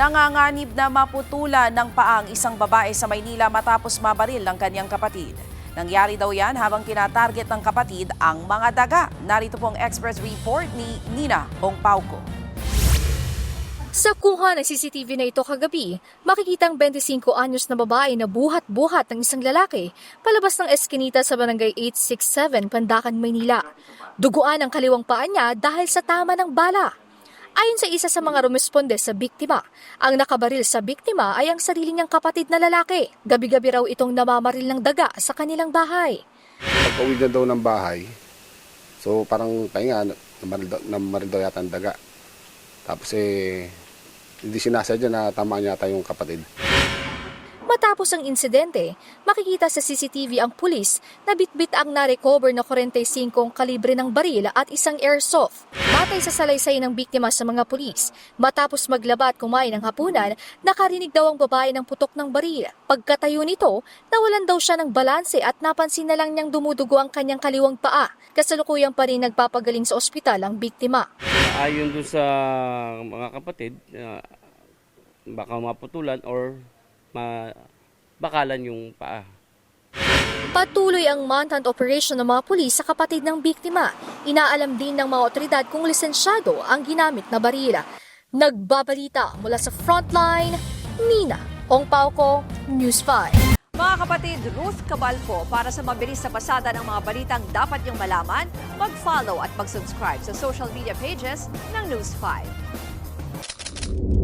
Nanganganib na maputulan ng paang isang babae sa Maynila matapos mabaril ng kanyang kapatid. Nangyari daw yan habang tinatarget ng kapatid ang mga daga. Narito pong Express Report ni Nina Ongpauco. Sa kuha ng CCTV na ito kagabi, makikitang 25 anyos na babae na buhat-buhat ng isang lalaki palabas ng eskinita sa barangay 867, Pandacan, Maynila. Duguan ang kaliwang paa niya dahil sa tama ng bala. Ayon sa isa sa mga rumesponde sa biktima, ang nakabaril sa biktima ay ang sarili niyang kapatid na lalaki. Gabi-gabi raw itong namamaril ng daga sa kanilang bahay. Pagka-uwi na daw ng bahay, so parang pahinga, namaril daw yata ang daga. Tapos hindi sinasadya na tama yata yung kapatid. Matapos ang insidente, makikita sa CCTV ang pulis na bitbit ang na-recover na 45 kalibre ng baril at isang airsoft. Batay sa salaysay ng biktima sa mga pulis, matapos maglaba at kumain ng hapunan, nakarinig daw ang babae ng putok ng baril. Pagkatayo nito, nawalan daw siya ng balanse at napansin na lang niyang dumudugo ang kanyang kaliwang paa. Kasalukuyang pa rin nagpapagaling sa ospital ang biktima. Ayon dun sa mga kapatid, baka maputulan or bakalan yung paa. Patuloy ang manhunt operation ng mga pulis sa kapatid ng biktima. Inaalam din ng mga otoridad kung lisensyado ang ginamit na barila. Nagbabalita mula sa Frontline, Nina Ongpauco, News 5. Mga kapatid, Ruth Cabalco, para sa mabilis na pasada ng mga balitang dapat niyong malaman, mag-follow at mag-subscribe sa social media pages ng News 5.